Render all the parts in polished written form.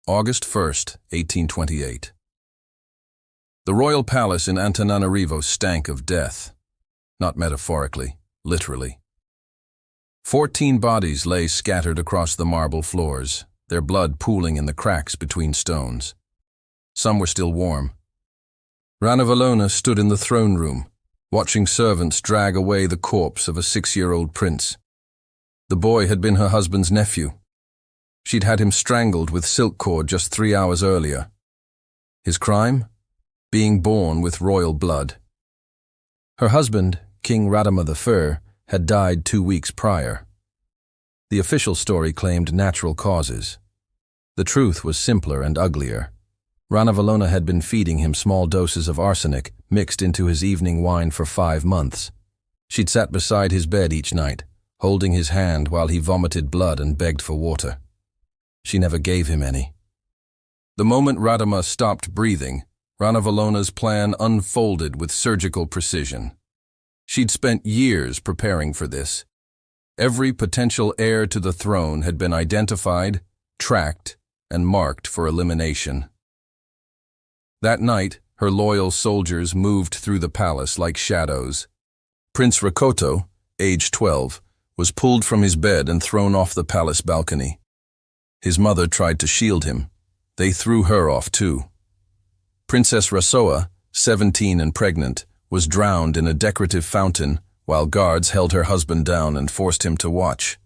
August 1st, 1828. The royal palace in Antananarivo stank of death. Not metaphorically, literally. 14 bodies lay scattered across the marble floors, their blood pooling in the cracks between stones. Some were still warm. Ranavalona stood in the throne room, watching servants drag away the corpse of a 6-year-old prince. The boy had been her husband's nephew. She'd had him strangled with silk cord just 3 hours earlier. His crime? Being born with royal blood. Her husband, King Radama I, had died 2 weeks prior. The official story claimed natural causes. The truth was simpler and uglier. Ranavalona had been feeding him small doses of arsenic mixed into his evening wine for 5 months. She'd sat beside his bed each night, holding his hand while he vomited blood and begged for water. She never gave him any. The moment Radama stopped breathing, Ranavalona's plan unfolded with surgical precision. She'd spent years preparing for this. Every potential heir to the throne had been identified, tracked, and marked for elimination. That night, her loyal soldiers moved through the palace like shadows. Prince Rakoto, age 12, was pulled from his bed and thrown off the palace balcony. His mother tried to shield him. They threw her off too. Princess Rasoa, 17 and pregnant, was drowned in a decorative fountain while guards held her husband down and forced him to watch.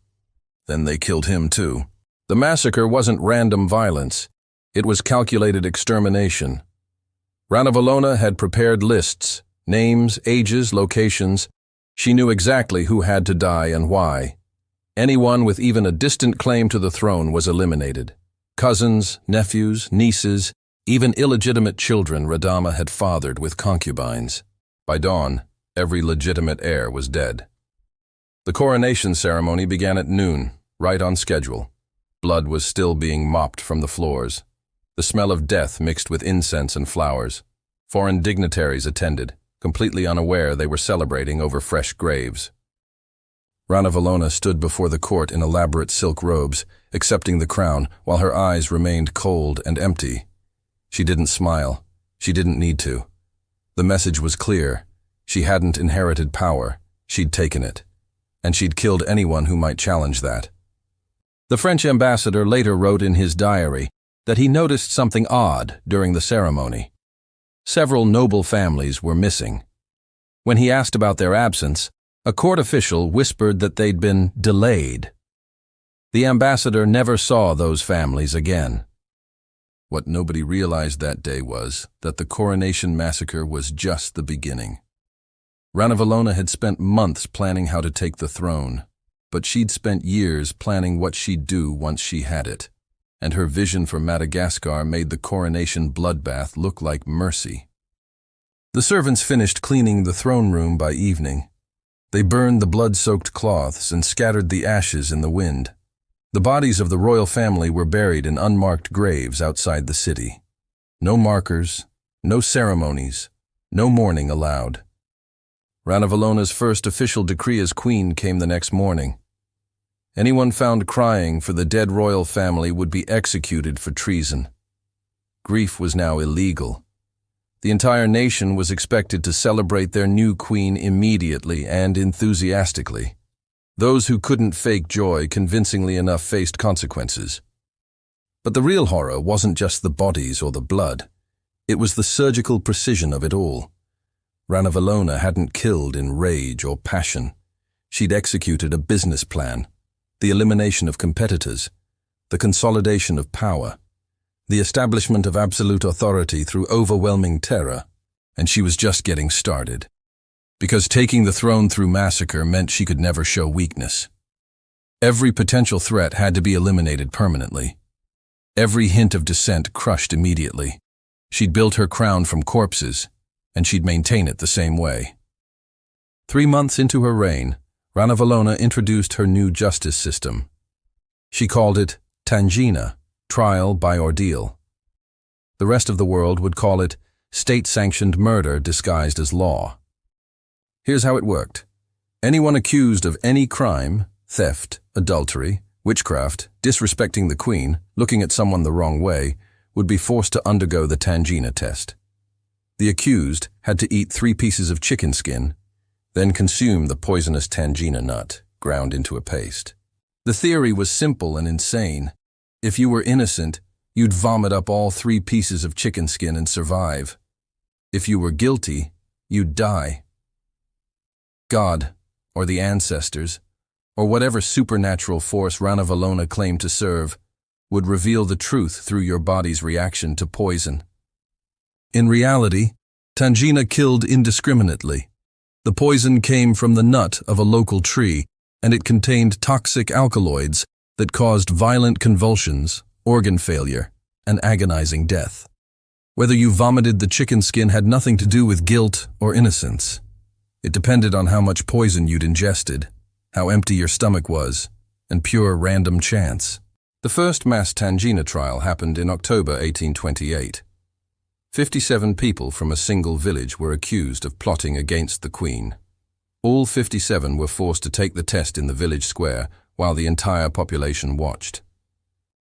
Then they killed him too. The massacre wasn't random violence. It was calculated extermination. Ranavalona had prepared lists, names, ages, locations. She knew exactly who had to die and why. Anyone with even a distant claim to the throne was eliminated. Cousins, nephews, nieces, even illegitimate children Radama had fathered with concubines. By dawn, every legitimate heir was dead. The coronation ceremony began at noon, right on schedule. Blood was still being mopped from the floors. The smell of death mixed with incense and flowers. Foreign dignitaries attended, completely unaware they were celebrating over fresh graves. Ranavalona stood before the court in elaborate silk robes, accepting the crown, while her eyes remained cold and empty. She didn't smile. She didn't need to. The message was clear. She hadn't inherited power. She'd taken it. And she'd killed anyone who might challenge that. The French ambassador later wrote in his diary that he noticed something odd during the ceremony. Several noble families were missing. When he asked about their absence, a court official whispered that they'd been delayed. The ambassador never saw those families again. What nobody realized that day was that the coronation massacre was just the beginning. Ranavalona had spent months planning how to take the throne, but she'd spent years planning what she'd do once she had it, and her vision for Madagascar made the coronation bloodbath look like mercy. The servants finished cleaning the throne room by evening. They burned the blood-soaked cloths and scattered the ashes in the wind. The bodies of the royal family were buried in unmarked graves outside the city. No markers, no ceremonies, no mourning allowed. Ranavalona's first official decree as queen came the next morning. Anyone found crying for the dead royal family would be executed for treason. Grief was now illegal. The entire nation was expected to celebrate their new queen immediately and enthusiastically. Those who couldn't fake joy convincingly enough faced consequences. But the real horror wasn't just the bodies or the blood. It was the surgical precision of it all. Ranavalona hadn't killed in rage or passion. She'd executed a business plan, the elimination of competitors, the consolidation of power, the establishment of absolute authority through overwhelming terror, and she was just getting started. Because taking the throne through massacre meant she could never show weakness. Every potential threat had to be eliminated permanently. Every hint of dissent crushed immediately. She'd built her crown from corpses, and she'd maintain it the same way. 3 months into her reign, Ranavalona introduced her new justice system. She called it Tangina, trial by ordeal. The rest of the world would call it state-sanctioned murder disguised as law. Here's how it worked. Anyone accused of any crime, theft, adultery, Witchcraft, disrespecting the queen, looking at someone the wrong way, would be forced to undergo the tangina test. The accused had to eat 3 pieces of chicken skin, then consume the poisonous tangina nut, ground into a paste. The theory was simple and insane. If you were innocent, you'd vomit up all 3 pieces of chicken skin and survive. If you were guilty, you'd die. God, or the ancestors, or whatever supernatural force Ranavalona claimed to serve, would reveal the truth through your body's reaction to poison. In reality, tangina killed indiscriminately. The poison came from the nut of a local tree, and it contained toxic alkaloids that caused violent convulsions, organ failure, and agonizing death. Whether you vomited the chicken skin had nothing to do with guilt or innocence. It depended on how much poison you'd ingested, how empty your stomach was, and pure random chance. The first mass tangina trial happened in October 1828. 57 people from a single village were accused of plotting against the queen. All 57 were forced to take the test in the village square while the entire population watched.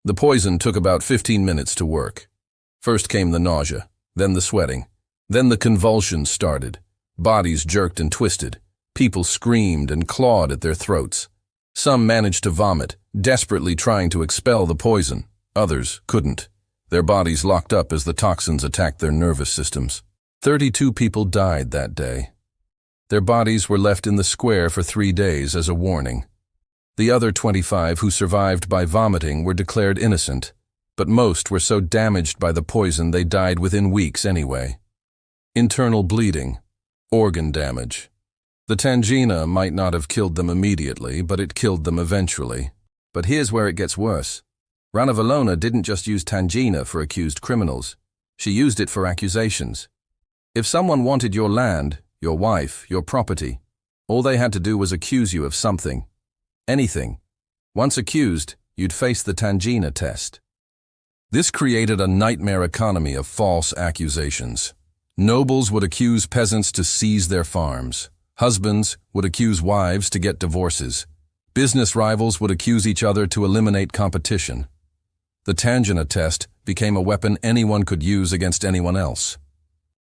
The poison took about 15 minutes to work. First came the nausea, then the sweating, then the convulsions started. Bodies jerked and twisted. People screamed and clawed at their throats. Some managed to vomit, desperately trying to expel the poison. Others couldn't. Their bodies locked up as the toxins attacked their nervous systems. 32 people died that day. Their bodies were left in the square for 3 days as a warning. The other 25 who survived by vomiting were declared innocent, but most were so damaged by the poison they died within weeks anyway. Internal bleeding, organ damage. The tangina might not have killed them immediately, but it killed them eventually. But here's where it gets worse. Ranavalona didn't just use tangina for accused criminals. She used it for accusations. If someone wanted your land, your wife, your property, all they had to do was accuse you of something. Anything. Once accused, you'd face the tangina test. This created a nightmare economy of false accusations. Nobles would accuse peasants to seize their farms. Husbands would accuse wives to get divorces. Business rivals would accuse each other to eliminate competition. The tangina test became a weapon anyone could use against anyone else.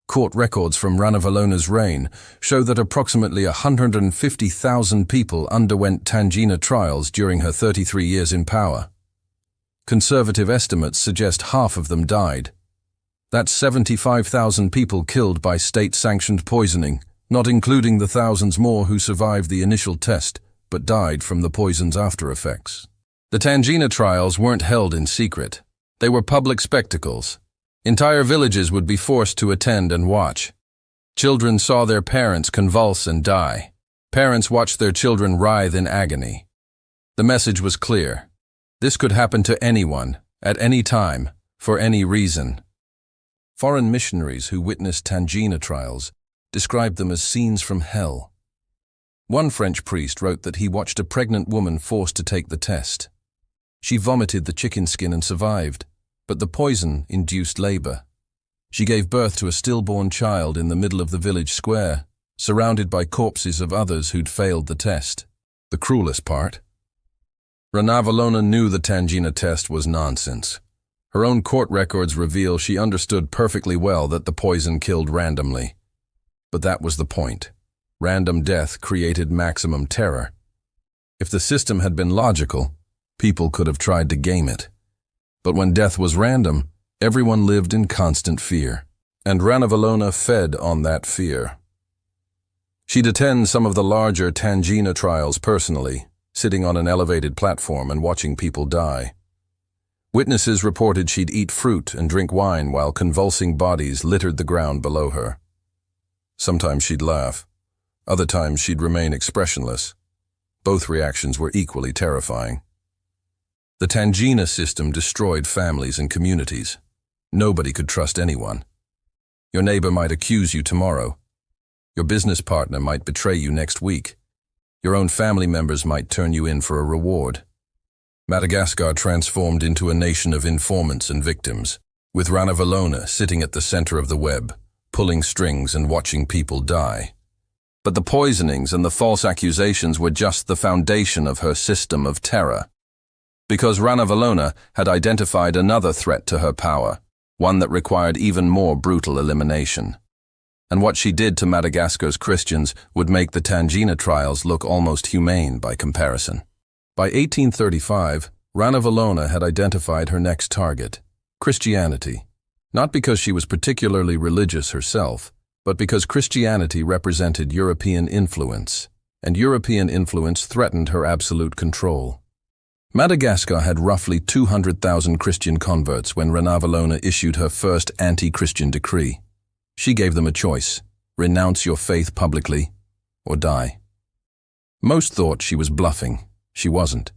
Court records from Ranavalona's reign show that approximately 150,000 people underwent tangina trials during her 33 years in power. Conservative estimates suggest half of them died. That's 75,000 people killed by state-sanctioned poisoning, not including the thousands more who survived the initial test but died from the poison's after-effects. The tangina trials weren't held in secret. They were public spectacles. Entire villages would be forced to attend and watch. Children saw their parents convulse and die. Parents watched their children writhe in agony. The message was clear. This could happen to anyone, at any time, for any reason. Foreign missionaries who witnessed tangina trials described them as scenes from hell. One French priest wrote that he watched a pregnant woman forced to take the test. She vomited the chicken skin and survived, but the poison induced labor. She gave birth to a stillborn child in the middle of the village square, surrounded by corpses of others who'd failed the test. The cruelest part? Ranavalona knew the tangina test was nonsense. Her own court records reveal she understood perfectly well that the poison killed randomly. But that was the point. Random death created maximum terror. If the system had been logical, people could have tried to game it. But when death was random, everyone lived in constant fear. And Ranavalona fed on that fear. She'd attend some of the larger tangina trials personally, sitting on an elevated platform and watching people die. Witnesses reported she'd eat fruit and drink wine while convulsing bodies littered the ground below her. Sometimes she'd laugh. Other times she'd remain expressionless. Both reactions were equally terrifying. The tangina system destroyed families and communities. Nobody could trust anyone. Your neighbor might accuse you tomorrow. Your business partner might betray you next week. Your own family members might turn you in for a reward. Madagascar transformed into a nation of informants and victims, with Ranavalona sitting at the center of the web, pulling strings and watching people die. But the poisonings and the false accusations were just the foundation of her system of terror. Because Ranavalona had identified another threat to her power, one that required even more brutal elimination. And what she did to Madagascar's Christians would make the Tangina trials look almost humane by comparison. By 1835, Ranavalona had identified her next target, Christianity, not because she was particularly religious herself, but because Christianity represented European influence, and European influence threatened her absolute control. Madagascar had roughly 200,000 Christian converts when Ranavalona issued her first anti-Christian decree. She gave them a choice: renounce your faith publicly or die. Most thought she was bluffing. She wasn't.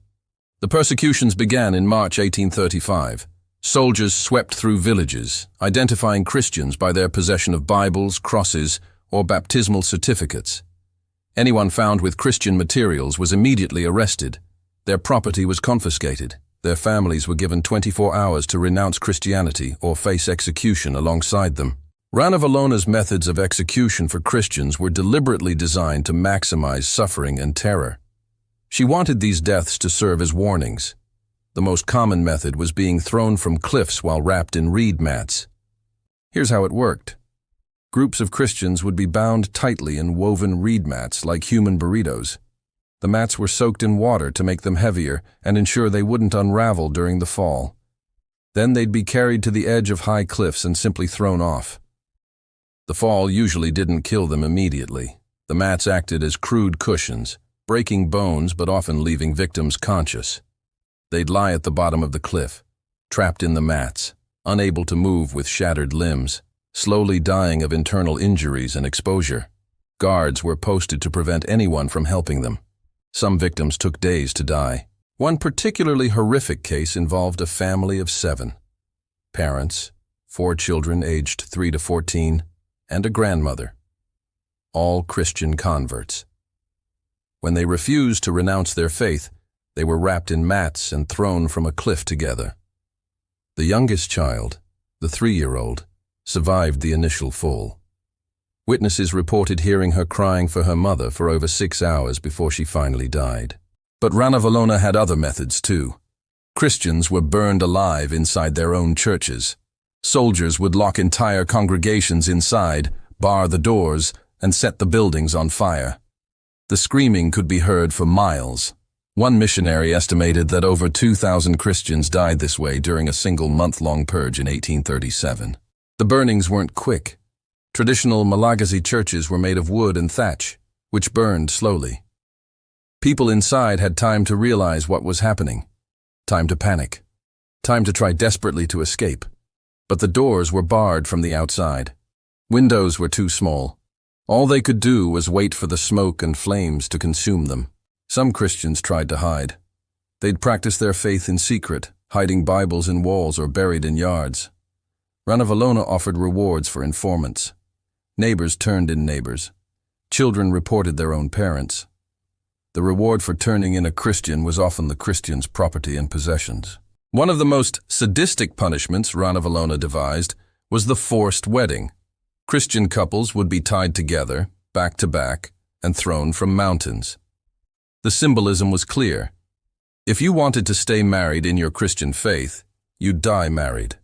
The persecutions began in March 1835. Soldiers swept through villages, identifying Christians by their possession of Bibles, crosses, or baptismal certificates. Anyone found with Christian materials was immediately arrested. Their property was confiscated. Their families were given 24 hours to renounce Christianity or face execution alongside them. Ranavalona's methods of execution for Christians were deliberately designed to maximize suffering and terror. She wanted these deaths to serve as warnings. The most common method was being thrown from cliffs while wrapped in reed mats. Here's how it worked. Groups of Christians would be bound tightly in woven reed mats like human burritos. The mats were soaked in water to make them heavier and ensure they wouldn't unravel during the fall. Then they'd be carried to the edge of high cliffs and simply thrown off. The fall usually didn't kill them immediately. The mats acted as crude cushions, breaking bones but often leaving victims conscious. They'd lie at the bottom of the cliff, trapped in the mats, unable to move with shattered limbs, slowly dying of internal injuries and exposure. Guards were posted to prevent anyone from helping them. Some victims took days to die. One particularly horrific case involved a family of 7. Parents, 4 children aged 3 to 14, and a grandmother. All Christian converts. When they refused to renounce their faith, they were wrapped in mats and thrown from a cliff together. The youngest child, the 3-year-old, survived the initial fall. Witnesses reported hearing her crying for her mother for over 6 hours before she finally died. But Ranavalona had other methods too. Christians were burned alive inside their own churches. Soldiers would lock entire congregations inside, bar the doors, and set the buildings on fire. The screaming could be heard for miles. One missionary estimated that over 2,000 Christians died this way during a single month-long purge in 1837. The burnings weren't quick. Traditional Malagasy churches were made of wood and thatch, which burned slowly. People inside had time to realize what was happening, time to panic, time to try desperately to escape. But the doors were barred from the outside. Windows were too small. All they could do was wait for the smoke and flames to consume them. Some Christians tried to hide. They'd practice their faith in secret, hiding Bibles in walls or buried in yards. Ranavalona offered rewards for informants. Neighbors turned in neighbors. Children reported their own parents. The reward for turning in a Christian was often the Christian's property and possessions. One of the most sadistic punishments Ranavalona devised was the forced wedding. Christian couples would be tied together, back to back, and thrown from mountains. The symbolism was clear. If you wanted to stay married in your Christian faith, you'd die married.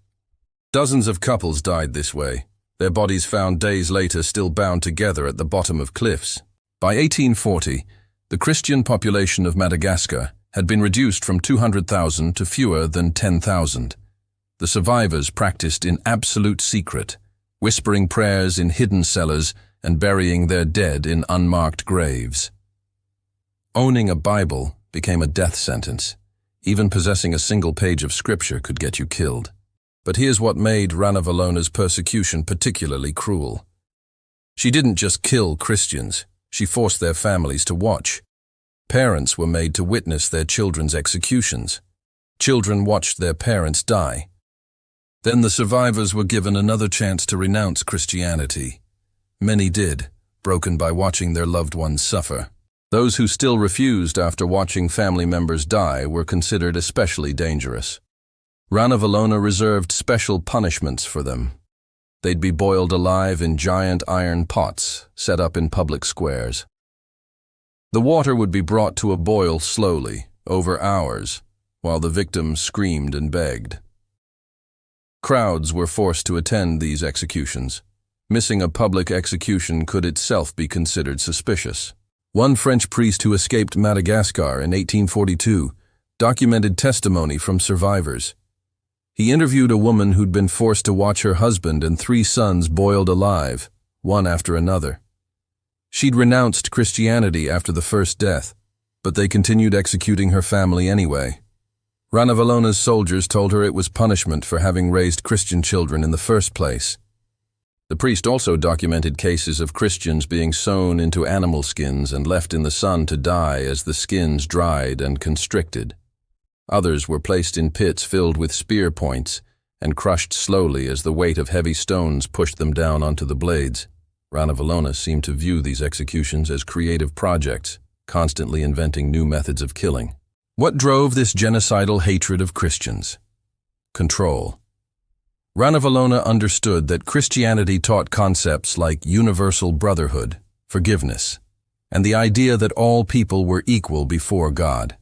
Dozens of couples died this way, their bodies found days later still bound together at the bottom of cliffs. By 1840, the Christian population of Madagascar had been reduced from 200,000 to fewer than 10,000. The survivors practiced in absolute secret, whispering prayers in hidden cellars and burying their dead in unmarked graves. Owning a Bible became a death sentence. Even possessing a single page of scripture could get you killed. But here's what made Ranavalona's persecution particularly cruel. She didn't just kill Christians, she forced their families to watch. Parents were made to witness their children's executions. Children watched their parents die. Then the survivors were given another chance to renounce Christianity. Many did, broken by watching their loved ones suffer. Those who still refused after watching family members die were considered especially dangerous. Ranavalona reserved special punishments for them. They'd be boiled alive in giant iron pots set up in public squares. The water would be brought to a boil slowly, over hours, while the victims screamed and begged. Crowds were forced to attend these executions. Missing a public execution could itself be considered suspicious. One French priest who escaped Madagascar in 1842 documented testimony from survivors. He interviewed a woman who'd been forced to watch her husband and 3 sons boiled alive, one after another. She'd renounced Christianity after the first death, but they continued executing her family anyway. Ranavalona's soldiers told her it was punishment for having raised Christian children in the first place. The priest also documented cases of Christians being sewn into animal skins and left in the sun to die as the skins dried and constricted. Others were placed in pits filled with spear points and crushed slowly as the weight of heavy stones pushed them down onto the blades. Ranavalona seemed to view these executions as creative projects, constantly inventing new methods of killing. What drove this genocidal hatred of Christians? Control. Ranavalona understood that Christianity taught concepts like universal brotherhood, forgiveness, and the idea that all people were equal before God.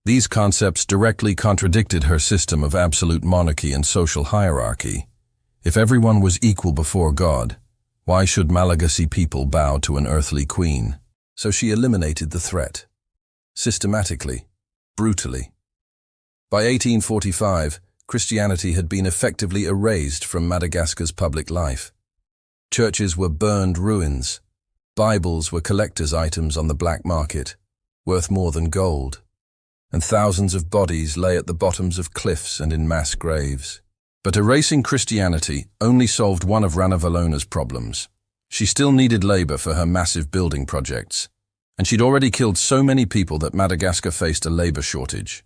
These concepts directly contradicted her system of absolute monarchy and social hierarchy. If everyone was equal before God, why should Malagasy people bow to an earthly queen? So she eliminated the threat. Systematically, brutally. By 1845, Christianity had been effectively erased from Madagascar's public life. Churches were burned ruins. Bibles were collector's items on the black market, worth more than gold. And thousands of bodies lay at the bottoms of cliffs and in mass graves. But erasing Christianity only solved one of Ranavalona's problems. She still needed labor for her massive building projects, and she'd already killed so many people that Madagascar faced a labor shortage.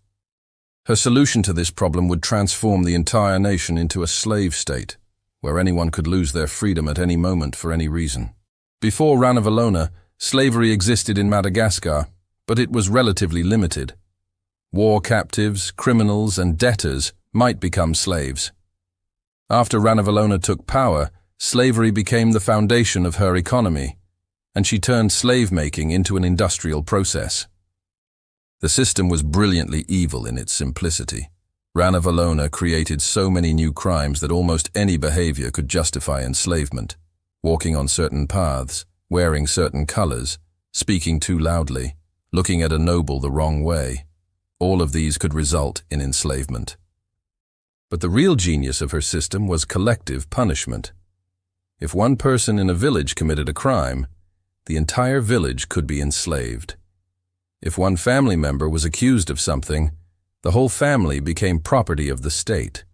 Her solution to this problem would transform the entire nation into a slave state, where anyone could lose their freedom at any moment for any reason. Before Ranavalona, slavery existed in Madagascar, but it was relatively limited. War captives, criminals, and debtors might become slaves. After Ranavalona took power, slavery became the foundation of her economy, and she turned slave-making into an industrial process. The system was brilliantly evil in its simplicity. Ranavalona created so many new crimes that almost any behavior could justify enslavement. Walking on certain paths, wearing certain colors, speaking too loudly, looking at a noble the wrong way. All of these could result in enslavement. But the real genius of her system was collective punishment. If one person in a village committed a crime, the entire village could be enslaved. If one family member was accused of something, the whole family became property of the state.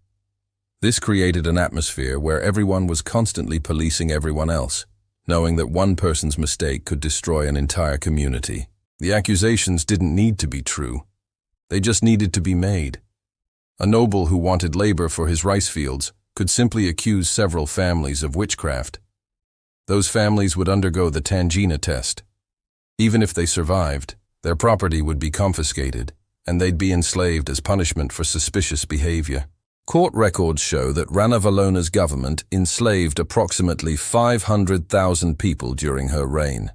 This created an atmosphere where everyone was constantly policing everyone else, knowing that one person's mistake could destroy an entire community. The accusations didn't need to be true. They just needed to be made. A noble who wanted labor for his rice fields could simply accuse several families of witchcraft. Those families would undergo the Tangina test. Even if they survived, their property would be confiscated, and they'd be enslaved as punishment for suspicious behavior. Court records show that Ranavalona's government enslaved approximately 500,000 people during her reign.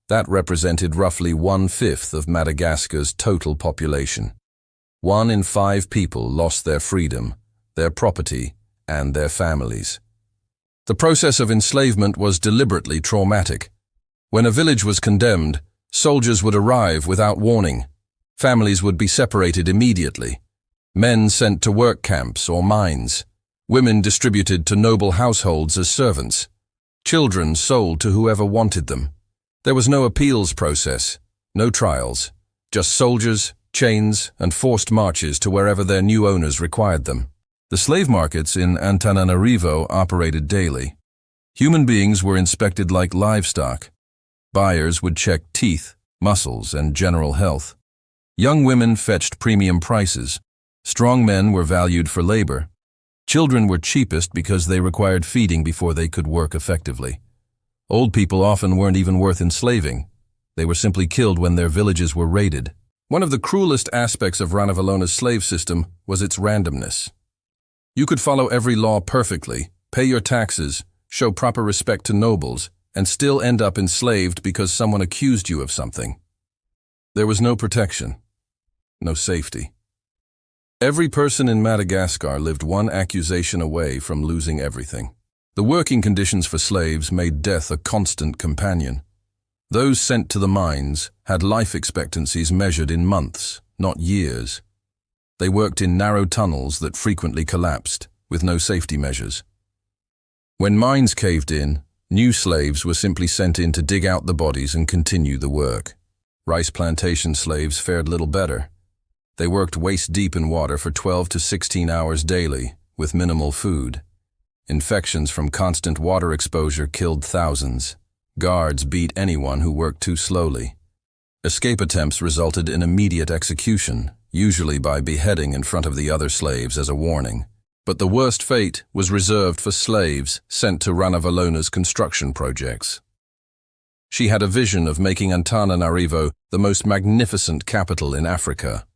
That represented roughly 1/5 of Madagascar's total population. 1 in 5 people lost their freedom, their property, and their families. The process of enslavement was deliberately traumatic. When a village was condemned, soldiers would arrive without warning. Families would be separated immediately. Men sent to work camps or mines. Women distributed to noble households as servants. Children sold to whoever wanted them. There was no appeals process, no trials, just soldiers, chains, and forced marches to wherever their new owners required them. The slave markets in Antananarivo operated daily. Human beings were inspected like livestock. Buyers would check teeth, muscles, and general health. Young women fetched premium prices. Strong men were valued for labor. Children were cheapest because they required feeding before they could work effectively. Old people often weren't even worth enslaving. They were simply killed when their villages were raided. One of the cruelest aspects of Ranavalona's slave system was its randomness. You could follow every law perfectly, pay your taxes, show proper respect to nobles, and still end up enslaved because someone accused you of something. There was no protection, no safety. Every person in Madagascar lived one accusation away from losing everything. The working conditions for slaves made death a constant companion. Those sent to the mines had life expectancies measured in months, not years. They worked in narrow tunnels that frequently collapsed, with no safety measures. When mines caved in, new slaves were simply sent in to dig out the bodies and continue the work. Rice plantation slaves fared little better. They worked waist-deep in water for 12 to 16 hours daily, with minimal food. Infections from constant water exposure killed thousands. Guards beat anyone who worked too slowly. Escape attempts resulted in immediate execution, usually by beheading in front of the other slaves as a warning. But the worst fate was reserved for slaves sent to Ranavalona's construction projects. She had a vision of making Antananarivo the most magnificent capital in Africa.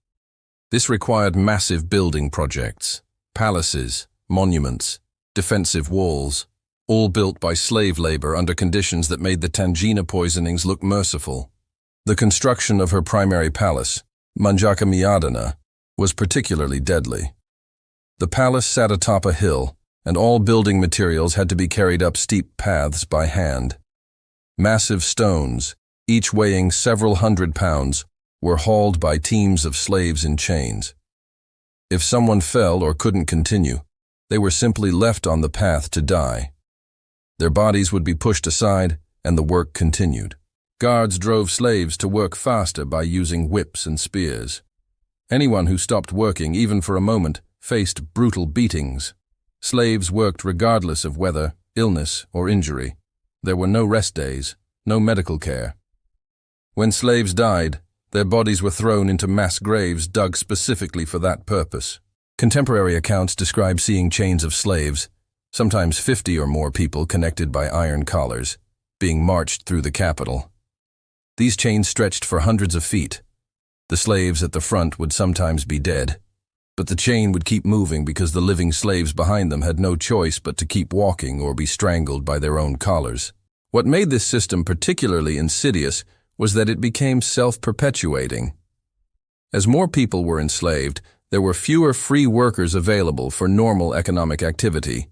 This required massive building projects, palaces, monuments, defensive walls, all built by slave labor under conditions that made the tangina poisonings look merciful. The construction of her primary palace, Manjakamiadana, was particularly deadly. The palace sat atop a hill, and all building materials had to be carried up steep paths by hand. Massive stones, each weighing several hundred pounds, were hauled by teams of slaves in chains. If someone fell or couldn't continue, they were simply left on the path to die. Their bodies would be pushed aside, and the work continued. Guards drove slaves to work faster by using whips and spears. Anyone who stopped working, even for a moment, faced brutal beatings. Slaves worked regardless of weather, illness, or injury. There were no rest days, no medical care. When slaves died, their bodies were thrown into mass graves dug specifically for that purpose. Contemporary accounts describe seeing chains of slaves, sometimes 50 or more people connected by iron collars, being marched through the capital. These chains stretched for hundreds of feet. The slaves at the front would sometimes be dead, but the chain would keep moving because the living slaves behind them had no choice but to keep walking or be strangled by their own collars. What made this system particularly insidious was that it became self-perpetuating. As more people were enslaved, there were fewer free workers available for normal economic activity.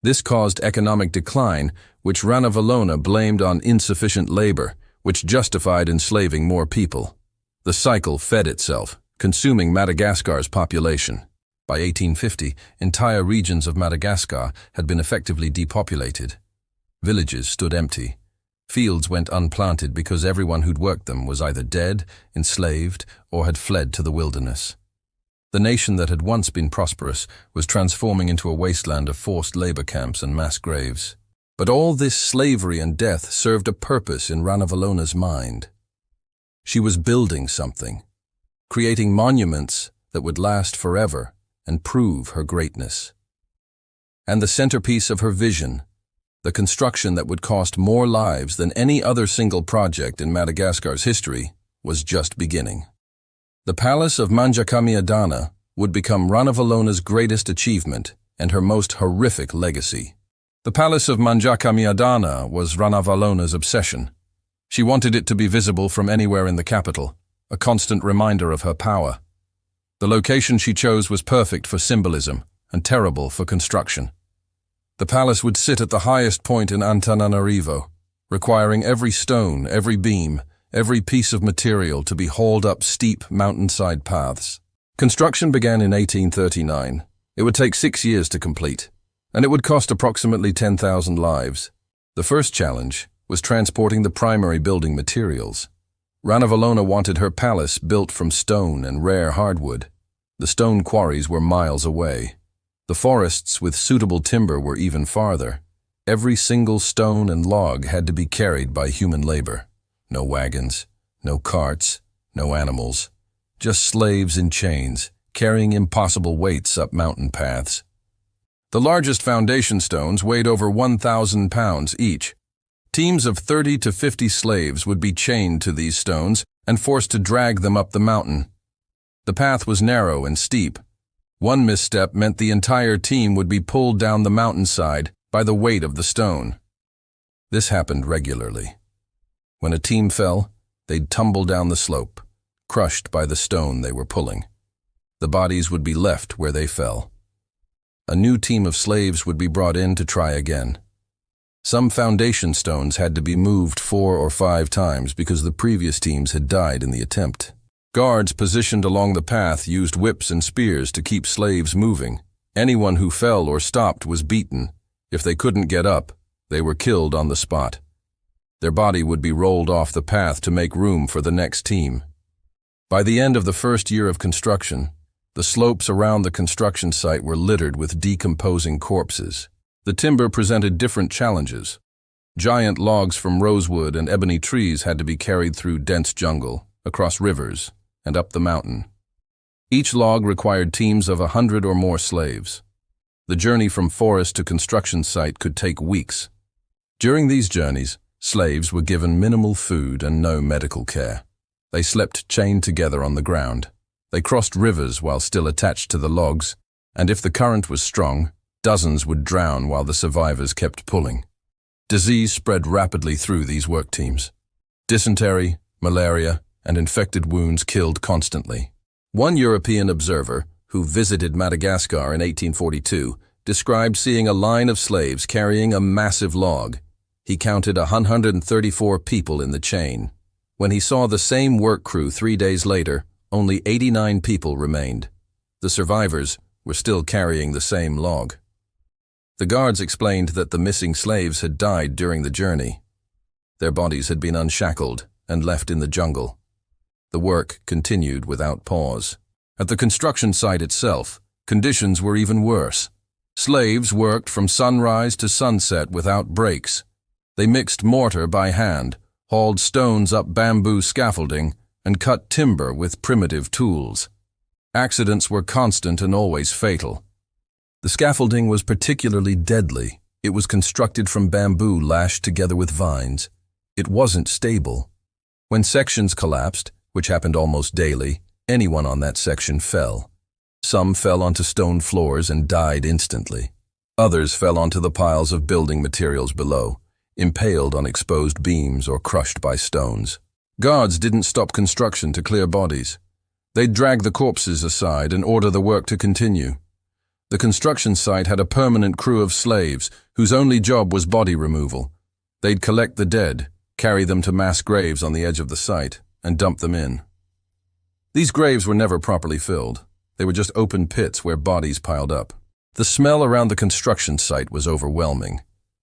This caused economic decline, which Ranavalona blamed on insufficient labor, which justified enslaving more people. The cycle fed itself, consuming Madagascar's population. By 1850, entire regions of Madagascar had been effectively depopulated. Villages stood empty. Fields went unplanted because everyone who'd worked them was either dead, enslaved, or had fled to the wilderness. The nation that had once been prosperous was transforming into a wasteland of forced labor camps and mass graves. But all this slavery and death served a purpose in Ranavalona's mind. She was building something, creating monuments that would last forever and prove her greatness. And the centerpiece of her vision, the construction that would cost more lives than any other single project in Madagascar's history, was just beginning. The Palace of Manjakamiadana would become Ranavalona's greatest achievement and her most horrific legacy. The Palace of Manjakamiadana was Ranavalona's obsession. She wanted it to be visible from anywhere in the capital, a constant reminder of her power. The location she chose was perfect for symbolism and terrible for construction. The palace would sit at the highest point in Antananarivo, requiring every stone, every beam, every piece of material to be hauled up steep mountainside paths. Construction began in 1839. It would take 6 years to complete, and it would cost approximately 10,000 lives. The first challenge was transporting the primary building materials. Ranavalona wanted her palace built from stone and rare hardwood. The stone quarries were miles away. The forests with suitable timber were even farther. Every single stone and log had to be carried by human labor. No wagons, no carts, no animals. Just slaves in chains, carrying impossible weights up mountain paths. The largest foundation stones weighed over 1,000 pounds each. Teams of 30 to 50 slaves would be chained to these stones and forced to drag them up the mountain. The path was narrow and steep. One misstep meant the entire team would be pulled down the mountainside by the weight of the stone. This happened regularly. When a team fell, they'd tumble down the slope, crushed by the stone they were pulling. The bodies would be left where they fell. A new team of slaves would be brought in to try again. Some foundation stones had to be moved 4 or 5 times because the previous teams had died in the attempt. Guards positioned along the path used whips and spears to keep slaves moving. Anyone who fell or stopped was beaten. If they couldn't get up, they were killed on the spot. Their body would be rolled off the path to make room for the next team. By the end of the first year of construction, the slopes around the construction site were littered with decomposing corpses. The timber presented different challenges. Giant logs from rosewood and ebony trees had to be carried through dense jungle, across rivers, and up the mountain. Each log required teams of 100 or more slaves. The journey from forest to construction site could take weeks. During these journeys, slaves were given minimal food and no medical care. They slept chained together on the ground. They crossed rivers while still attached to the logs, and if the current was strong, dozens would drown while the survivors kept pulling. Disease spread rapidly through these work teams. Dysentery, malaria, and infected wounds killed constantly. One European observer, who visited Madagascar in 1842, described seeing a line of slaves carrying a massive log. He counted 134 people in the chain. When he saw the same work crew 3 days later, only 89 people remained. The survivors were still carrying the same log. The guards explained that the missing slaves had died during the journey. Their bodies had been unshackled and left in the jungle. The work continued without pause. At the construction site itself, conditions were even worse. Slaves worked from sunrise to sunset without breaks. They mixed mortar by hand, hauled stones up bamboo scaffolding, and cut timber with primitive tools. Accidents were constant and always fatal. The scaffolding was particularly deadly. It was constructed from bamboo lashed together with vines. It wasn't stable. When sections collapsed, which happened almost daily, anyone on that section fell. Some fell onto stone floors and died instantly. Others fell onto the piles of building materials below, impaled on exposed beams or crushed by stones. Guards didn't stop construction to clear bodies. They'd drag the corpses aside and order the work to continue. The construction site had a permanent crew of slaves whose only job was body removal. They'd collect the dead, carry them to mass graves on the edge of the site, and dump them in. These graves were never properly filled. They were just open pits where bodies piled up. The smell around the construction site was overwhelming.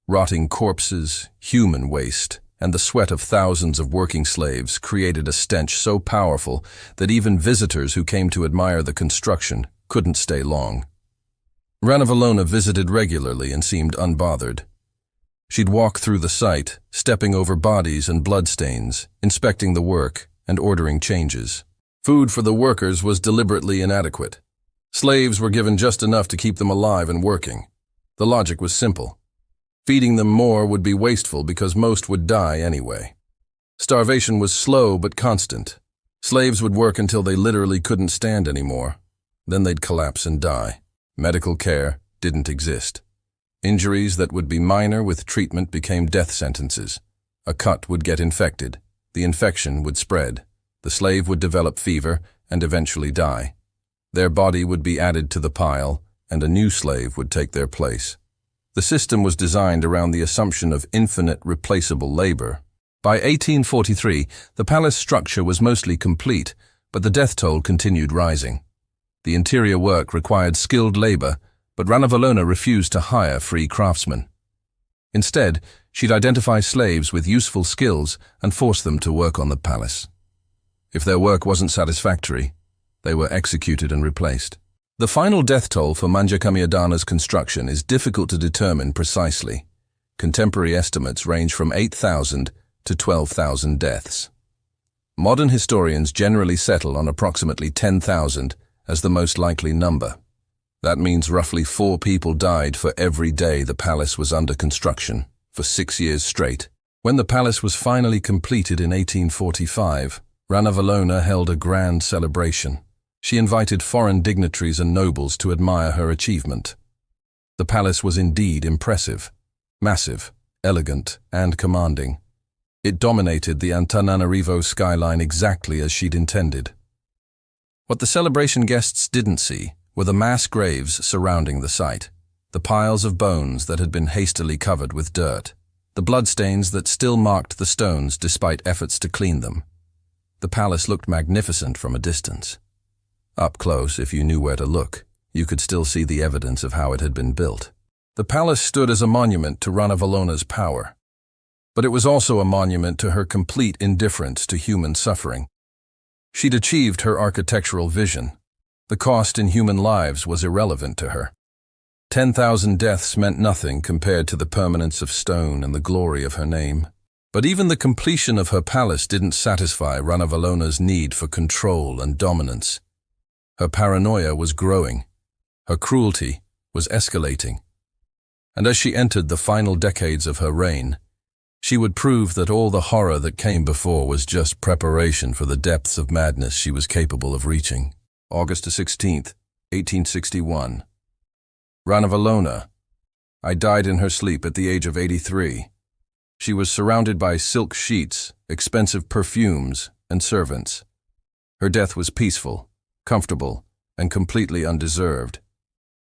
Rotting corpses, human waste, and the sweat of thousands of working slaves created a stench so powerful that even visitors who came to admire the construction couldn't stay long. Ranavalona visited regularly and seemed unbothered. She'd walk through the site, stepping over bodies and bloodstains, inspecting the work, and ordering changes. Food for the workers was deliberately inadequate. Slaves were given just enough to keep them alive and working. The logic was simple. Feeding them more would be wasteful because most would die anyway. Starvation was slow but constant. Slaves would work until they literally couldn't stand anymore. Then they'd collapse and die. Medical care didn't exist. Injuries that would be minor with treatment became death sentences. A cut would get infected. The infection would spread. The slave would develop fever and eventually die. Their body would be added to the pile, and a new slave would take their place. The system was designed around the assumption of infinite replaceable labor. By 1843, the palace structure was mostly complete, but the death toll continued rising. The interior work required skilled labor, but Ranavalona refused to hire free craftsmen. Instead, she'd identify slaves with useful skills and force them to work on the palace. If their work wasn't satisfactory, they were executed and replaced. The final death toll for Manjakamiyadana's construction is difficult to determine precisely. Contemporary estimates range from 8,000 to 12,000 deaths. Modern historians generally settle on approximately 10,000 as the most likely number. That means roughly 4 people died for every day the palace was under construction, for 6 years straight. When the palace was finally completed in 1845, Ranavalona held a grand celebration. She invited foreign dignitaries and nobles to admire her achievement. The palace was indeed impressive, massive, elegant, and commanding. It dominated the Antananarivo skyline exactly as she'd intended. What the celebration guests didn't see were the mass graves surrounding the site, the piles of bones that had been hastily covered with dirt, the bloodstains that still marked the stones despite efforts to clean them. The palace looked magnificent from a distance. Up close, if you knew where to look, you could still see the evidence of how it had been built. The palace stood as a monument to Ranavalona's power, but it was also a monument to her complete indifference to human suffering. She'd achieved her architectural vision. The cost in human lives was irrelevant to her. 10,000 deaths meant nothing compared to the permanence of stone and the glory of her name. But even the completion of her palace didn't satisfy Ranavalona's need for control and dominance. Her paranoia was growing. Her cruelty was escalating. And as she entered the final decades of her reign, she would prove that all the horror that came before was just preparation for the depths of madness she was capable of reaching. August 16th, 1861. Ranavalona. I died in her sleep at the age of 83. She was surrounded by silk sheets, expensive perfumes, and servants. Her death was peaceful, comfortable, and completely undeserved.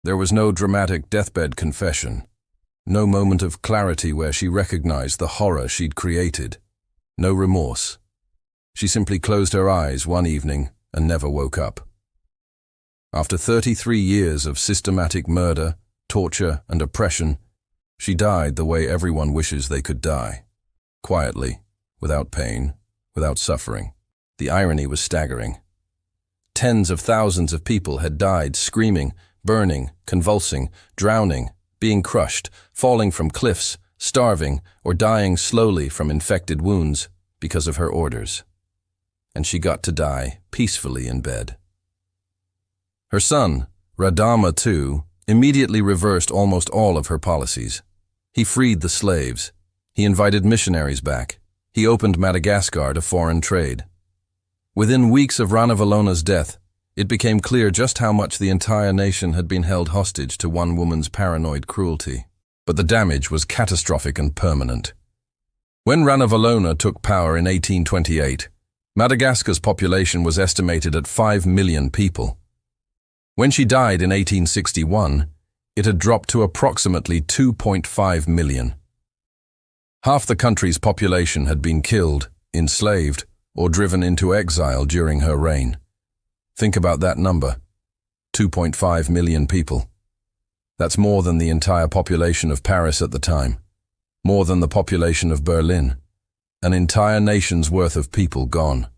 There was no dramatic deathbed confession, no moment of clarity where she recognized the horror she'd created, no remorse. She simply closed her eyes one evening and never woke up. After 33 years of systematic murder, torture, and oppression, she died the way everyone wishes they could die. Quietly, without pain, without suffering. The irony was staggering. Tens of thousands of people had died screaming, burning, convulsing, drowning, being crushed, falling from cliffs, starving, or dying slowly from infected wounds because of her orders. And she got to die peacefully in bed. Her son, Radama II, immediately reversed almost all of her policies. He freed the slaves. He invited missionaries back. He opened Madagascar to foreign trade. Within weeks of Ranavalona's death, it became clear just how much the entire nation had been held hostage to one woman's paranoid cruelty. But the damage was catastrophic and permanent. When Ranavalona took power in 1828, Madagascar's population was estimated at 5 million people. When she died in 1861, it had dropped to approximately 2.5 million. Half the country's population had been killed, enslaved, or driven into exile during her reign. Think about that number. 2.5 million people. That's more than the entire population of Paris at the time. More than the population of Berlin. An entire nation's worth of people gone.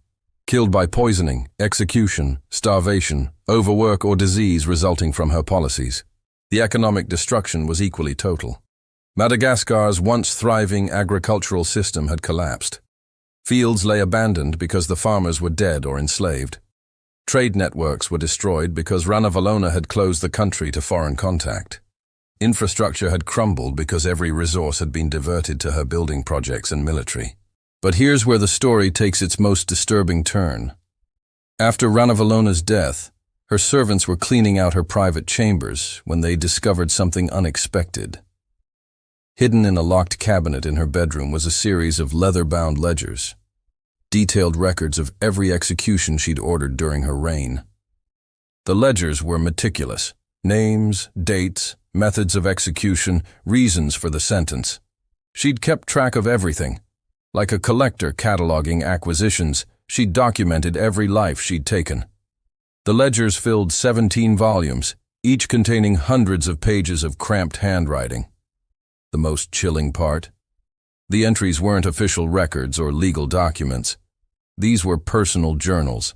Killed by poisoning, execution, starvation, overwork or disease resulting from her policies. The economic destruction was equally total. Madagascar's once thriving agricultural system had collapsed. Fields lay abandoned because the farmers were dead or enslaved. Trade networks were destroyed because Ranavalona had closed the country to foreign contact. Infrastructure had crumbled because every resource had been diverted to her building projects and military. But here's where the story takes its most disturbing turn. After Ranavalona's death, her servants were cleaning out her private chambers when they discovered something unexpected. Hidden in a locked cabinet in her bedroom was a series of leather-bound ledgers, detailed records of every execution she'd ordered during her reign. The ledgers were meticulous. Names, dates, methods of execution, reasons for the sentence. She'd kept track of everything. Like a collector cataloging acquisitions, she'd documented every life she'd taken. The ledgers filled 17 volumes, each containing hundreds of pages of cramped handwriting. The most chilling part? The entries weren't official records or legal documents. These were personal journals.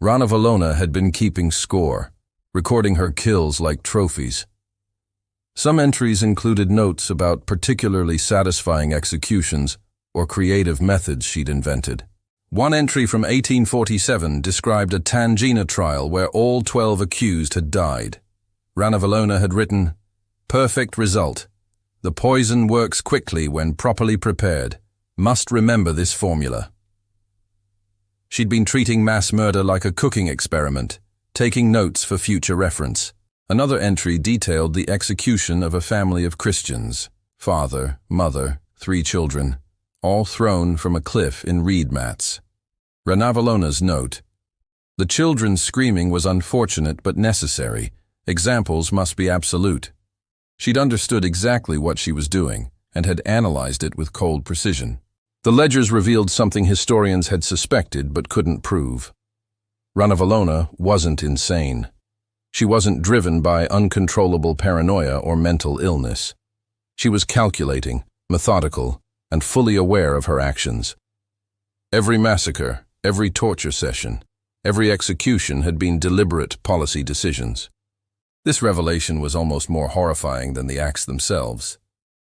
Ranavalona had been keeping score, recording her kills like trophies. Some entries included notes about particularly satisfying executions or creative methods she'd invented. One entry from 1847 described a Tangina trial where all 12 accused had died. Ranavalona had written, "Perfect result. The poison works quickly when properly prepared. Must remember this formula." She'd been treating mass murder like a cooking experiment, taking notes for future reference. Another entry detailed the execution of a family of Christians, father, mother, 3 children, all thrown from a cliff in reed mats. Ranavalona's note, The children's screaming was unfortunate but necessary. Examples must be absolute. She'd understood exactly what she was doing and had analyzed it with cold precision. The ledgers revealed something historians had suspected but couldn't prove. Ranavalona wasn't insane. She wasn't driven by uncontrollable paranoia or mental illness. She was calculating, methodical, and fully aware of her actions. Every massacre, every torture session, every execution had been deliberate policy decisions. This revelation was almost more horrifying than the acts themselves.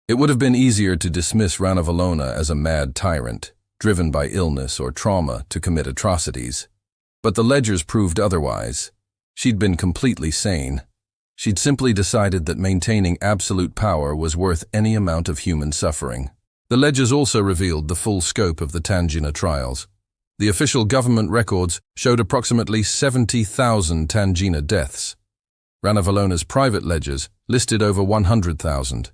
It would have been easier to dismiss Ranavalona as a mad tyrant, driven by illness or trauma to commit atrocities. But the ledgers proved otherwise. She'd been completely sane. She'd simply decided that maintaining absolute power was worth any amount of human suffering. The ledgers also revealed the full scope of the Tangina trials. The official government records showed approximately 70,000 Tangina deaths. Ranavalona's private ledgers listed over 100,000.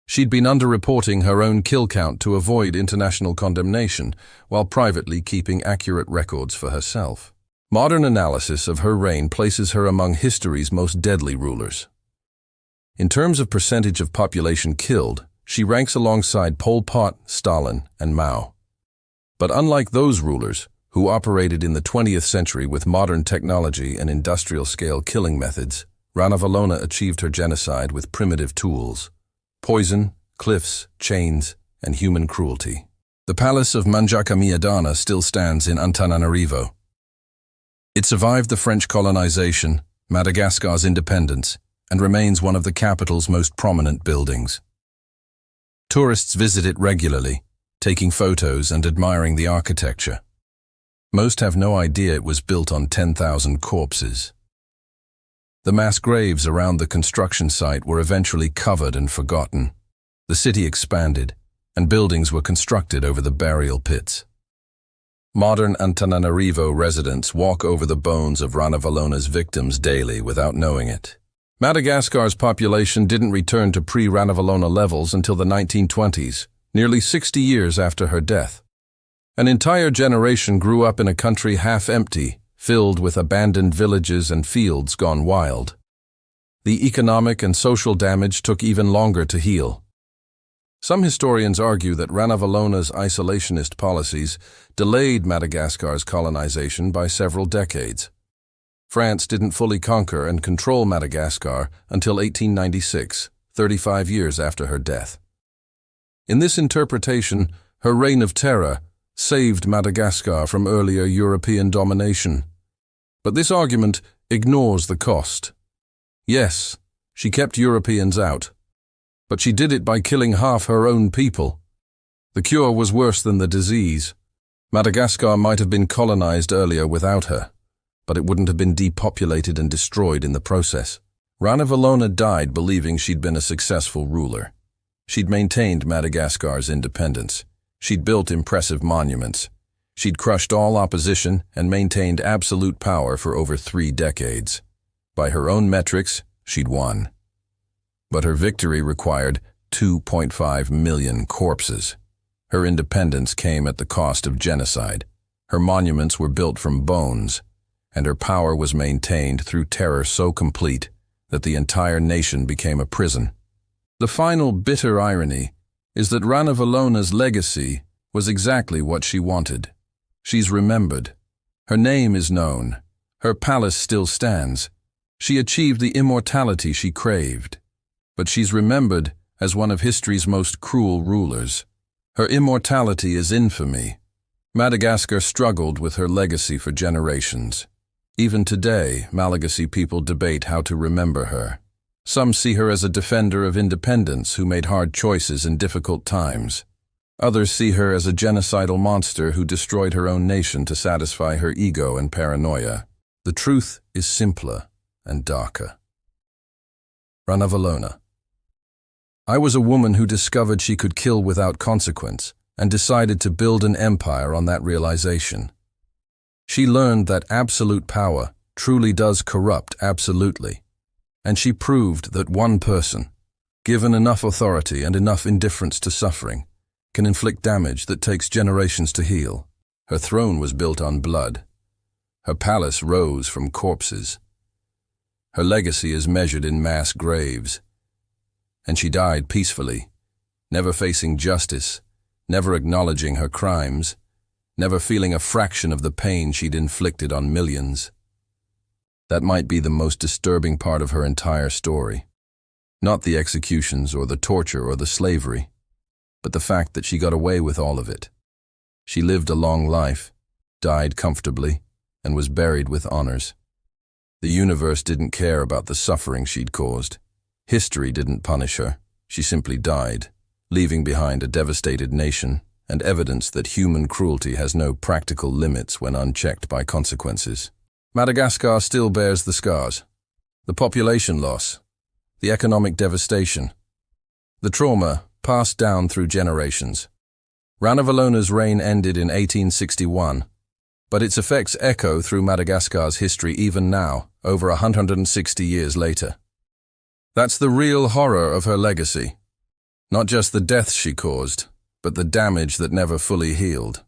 She'd been underreporting her own kill count to avoid international condemnation, while privately keeping accurate records for herself. Modern analysis of her reign places her among history's most deadly rulers. In terms of percentage of population killed, she ranks alongside Pol Pot, Stalin, and Mao. But unlike those rulers, who operated in the 20th century with modern technology and industrial-scale killing methods, Ranavalona achieved her genocide with primitive tools: poison, cliffs, chains, and human cruelty. The palace of Manjaka still stands in Antananarivo. It survived the French colonization, Madagascar's independence, and remains one of the capital's most prominent buildings. Tourists visit it regularly, taking photos and admiring the architecture. Most have no idea it was built on 10,000 corpses. The mass graves around the construction site were eventually covered and forgotten. The city expanded, and buildings were constructed over the burial pits. Modern Antananarivo residents walk over the bones of Ranavalona's victims daily without knowing it. Madagascar's population didn't return to pre-Ranavalona levels until the 1920s, nearly 60 years after her death. An entire generation grew up in a country half empty, filled with abandoned villages and fields gone wild. The economic and social damage took even longer to heal. Some historians argue that Ranavalona's isolationist policies delayed Madagascar's colonization by several decades. France didn't fully conquer and control Madagascar until 1896, 35 years after her death. In this interpretation, her reign of terror saved Madagascar from earlier European domination. But this argument ignores the cost. Yes, she kept Europeans out, but she did it by killing half her own people. The cure was worse than the disease. Madagascar might have been colonized earlier without her, but it wouldn't have been depopulated and destroyed in the process. Ranavalona died believing she'd been a successful ruler. She'd maintained Madagascar's independence. She'd built impressive monuments. She'd crushed all opposition and maintained absolute power for over 3 decades. By her own metrics, she'd won. But her victory required 2.5 million corpses. Her independence came at the cost of genocide. Her monuments were built from bones, and her power was maintained through terror so complete that the entire nation became a prison. The final bitter irony is that Ranavalona's legacy was exactly what she wanted. She's remembered. Her name is known. Her palace still stands. She achieved the immortality she craved. But she's remembered as one of history's most cruel rulers. Her immortality is infamy. Madagascar struggled with her legacy for generations. Even today, Malagasy people debate how to remember her. Some see her as a defender of independence who made hard choices in difficult times. Others see her as a genocidal monster who destroyed her own nation to satisfy her ego and paranoia. The truth is simpler and darker. Ranavalona. I was a woman who discovered she could kill without consequence and decided to build an empire on that realization. She learned that absolute power truly does corrupt absolutely, and she proved that one person, given enough authority and enough indifference to suffering, can inflict damage that takes generations to heal. Her throne was built on blood. Her palace rose from corpses. Her legacy is measured in mass graves. And she died peacefully, never facing justice, never acknowledging her crimes, never feeling a fraction of the pain she'd inflicted on millions. That might be the most disturbing part of her entire story. Not the executions or the torture or the slavery, but the fact that she got away with all of it. She lived a long life, died comfortably, and was buried with honors. The universe didn't care about the suffering she'd caused. History didn't punish her. She simply died, leaving behind a devastated nation and evidence that human cruelty has no practical limits when unchecked by consequences. Madagascar still bears the scars. The population loss, the economic devastation, the trauma passed down through generations. Ranavalona's reign ended in 1861, but its effects echo through Madagascar's history even now, over 160 years later. That's the real horror of her legacy. Not just the deaths she caused, but the damage that never fully healed.